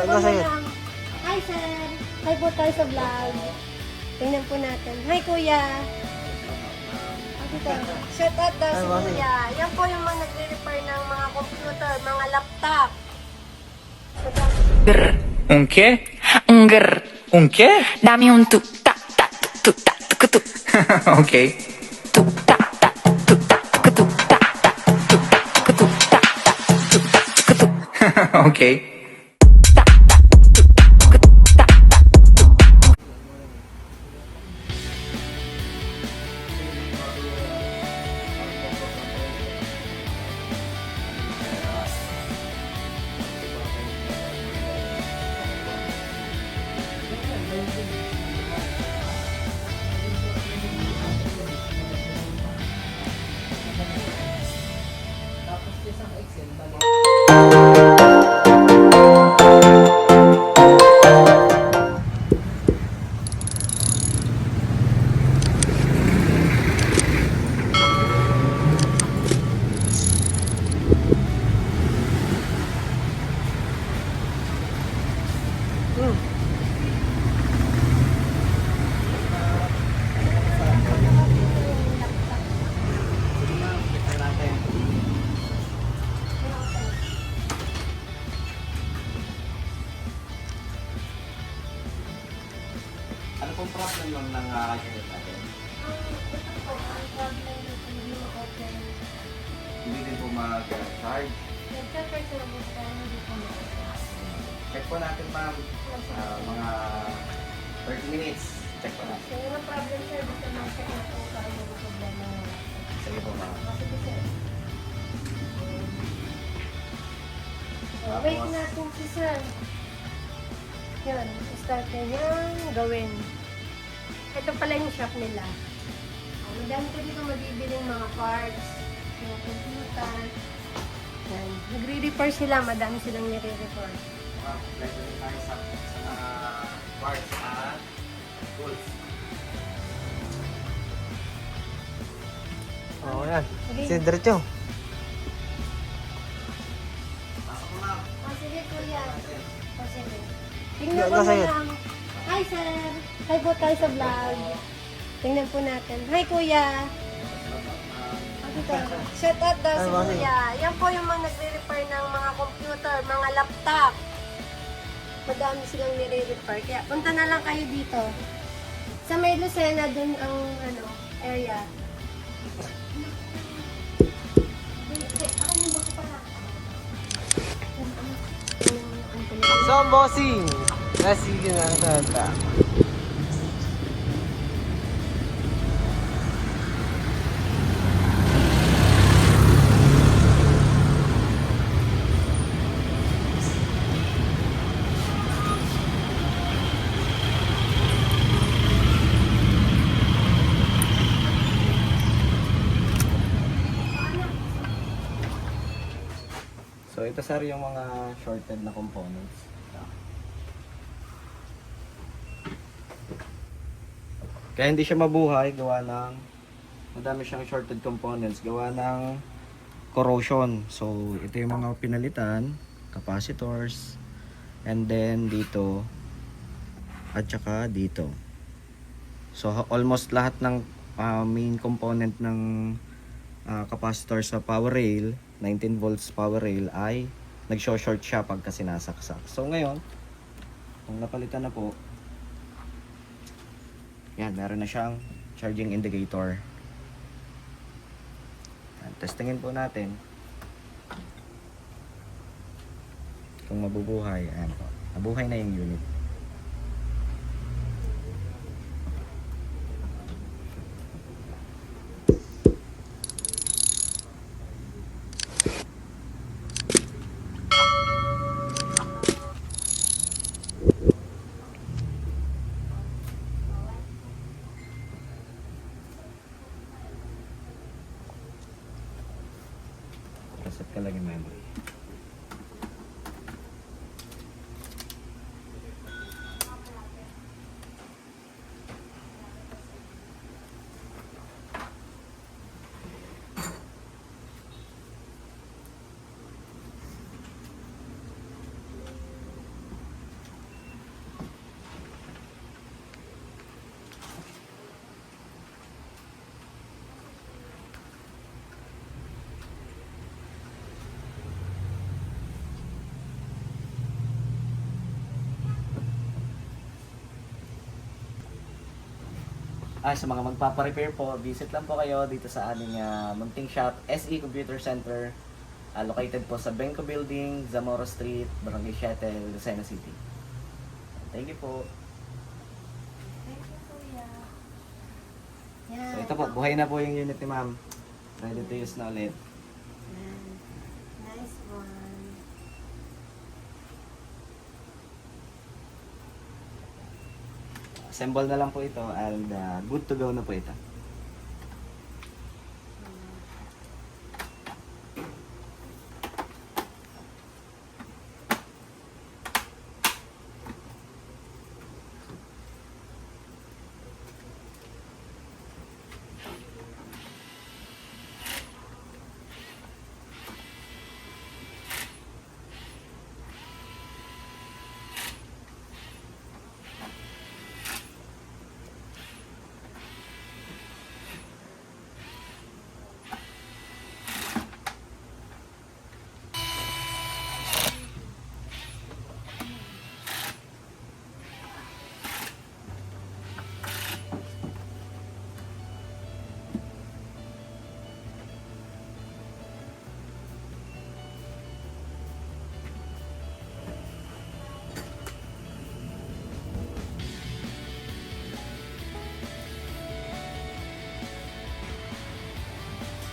po na lang. Hi, sir. Hi po tayo sa vlog. Tingnan po natin. Hi, kuya. Shout out daw si kuya. Yan po yung mga nagre-repair ng mga computer, mga laptop. Un qué? Un qué? Dame un tuk tak tak tuk tak tuk tuk Ok. tuk tak tak tuk tak tuk tuk tak tak tuk tak tuk tuk tak tak tuk tak tuk tuk Ok. tak tak tuk tuk tak tak tuk. Ano pong problem lang ng unit natin? Hindi din po mag-charge. Check po natin ma'am. Mga 30 minutes. Check po natin. Kung yung problem, sir, basta ma-check na po kung ano yung problema. Sige po ma'am. Sige, sir. Wait natin si sir. Yun, start na yung gawin. Ito pala yung shop nila. Madami ko dito mabibiling mga parts, mga computer. Yan. Nagre-repair sila, madami silang nire-repair. Ma'am, like tayo sa mga parts at tools. Oo, yan. Okay. Si Diretso. Pasok po ma'am. Sige, kuya. Sige. Tingnan Yeah, po na sige. lang. Hi, sir. Hi po tayo sa vlog. Tingnan po natin. Hi, kuya. Shout out daw si kuya. Yan po yung mga nagre-repair ng mga computer, mga laptop. Madami silang nire-repair. Kaya punta na lang kayo dito. Sa may Lucena, dun ang area. So, bossing. Sige na, tata. So ito sir yung mga shorted na components. Kaya hindi siya mabuhay gawa ng madami siyang shorted components gawa ng corrosion. So ito yung mga pinalitan, capacitors, and then dito at saka dito. So almost lahat ng main component ng capacitor sa power rail, 19 volts power rail, ay nag-short siya pagka sinasaksak. So ngayon, kung napalitan na po, yan, meron na siyang charging indicator. Yan, testingin po natin kung mabubuhay. Ayan po, nabuhay na yung unit. Reset ka lang yung memory. Sa mga magpapa-repair po, visit lang po kayo dito sa aming munting shop, SE Computer Center. Located po sa Benco Building, Zamora Street, Barangay Shuttle, Lucena City. Thank you po. Thank you, Kuya. Yan. So ito po, buhay na po yung unit ni ma'am. Ready to use na ulit. Yan. Nice one. Assemble na lang po ito and good to go na po ito.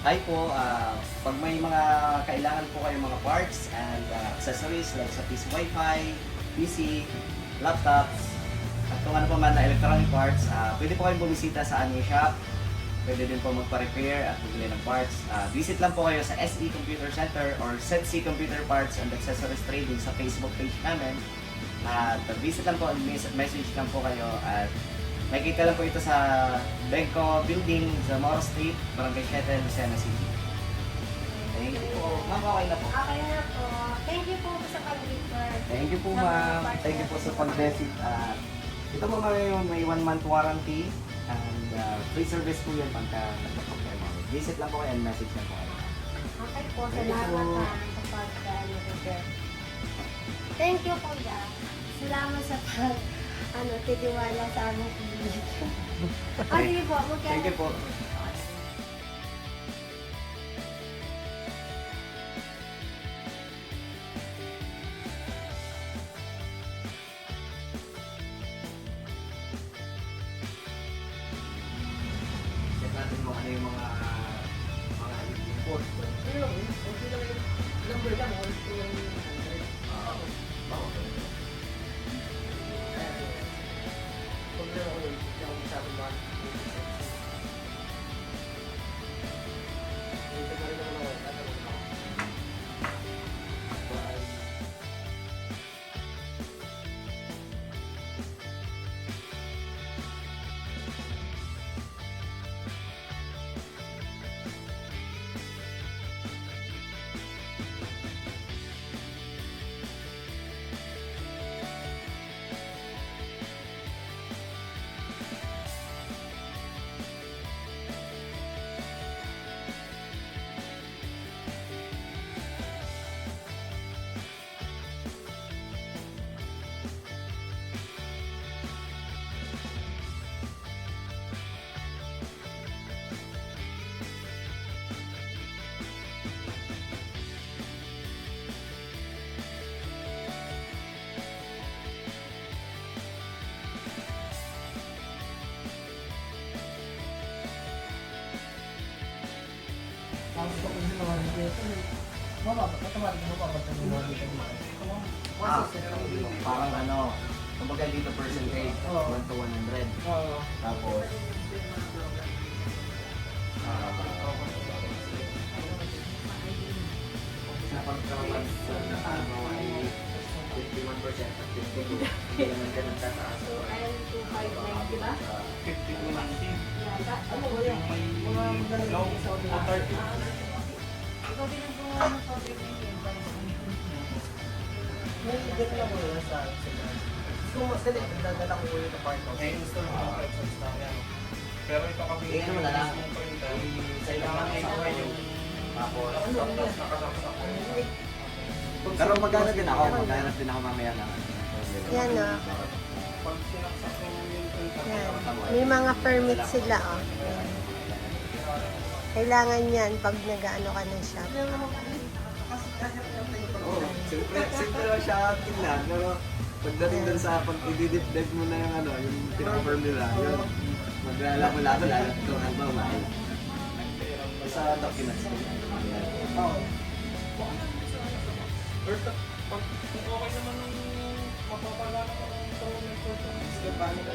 Hi po, pag may mga kailangan po kayong mga parts and accessories like sa PC Wi-Fi, PC, laptops, at kung ano pa man na electronic parts, pwede po kayong bumisita sa aming shop. Pwede din po magpa-repair at bumili ng parts. Visit lang po kayo sa SE Computer Center or ZC Computer Parts and Accessories Trading sa Facebook page namin. At visit lang po, message lang po kayo at makikita lang po ito sa Benco Building, Zamora Street, Barangay Shuttle, Lucena City. Thank you po. Ma'am, okay na po. Okay na po. Thank you po sa pag-refer. Thank you po ma'am. Thank you po sa pag-visit. Ito po may 1 month warranty and free service po yun pagka nagka-problema. Visit lang po kayo and message lang po kayo. Okay po. Thank you Salamat po. sa pag-refer. Thank you, Kuya. Salamat sa titiwala sa aming clinic. Sige po. Thank you po. Check natin kung ano yung mga import. Parang kumbaga dito percentage, 1 to 100. Tapos, sa pagkawan sa ay 51% at 52%. Hindi naman ka nagtataas. So, I'll 2590 ba? 50-90. Ano ba yan? Low o 30. Ikaw binagawa ng COVID-19. May higit lang mo yun sa kung mas dali, nagdadala ko yun na part of I-install mo ng types of stock yan. Pero ito kami Eh, ano na lang? mismong printer. Kailangan Kailangan sa i-away yung Tapos, nakasaksak ko. pero maghanap din ako mamaya na. Yan na. pag sinaksak mo yung Yan. May mga permit sila, oh. Yan. Kailangan yan pag nag-ano ka ng shop. Oo, simple lang siya tingnan, pero pagdating dun sa pag i-deep dive mo na yung ano, yung pinaka-firm nila, yun, maglalako-lako lahat ito, ano ba, mahal. Sa documents ko. Oo. Or pag okay naman yung mapapala ng performance, paano ka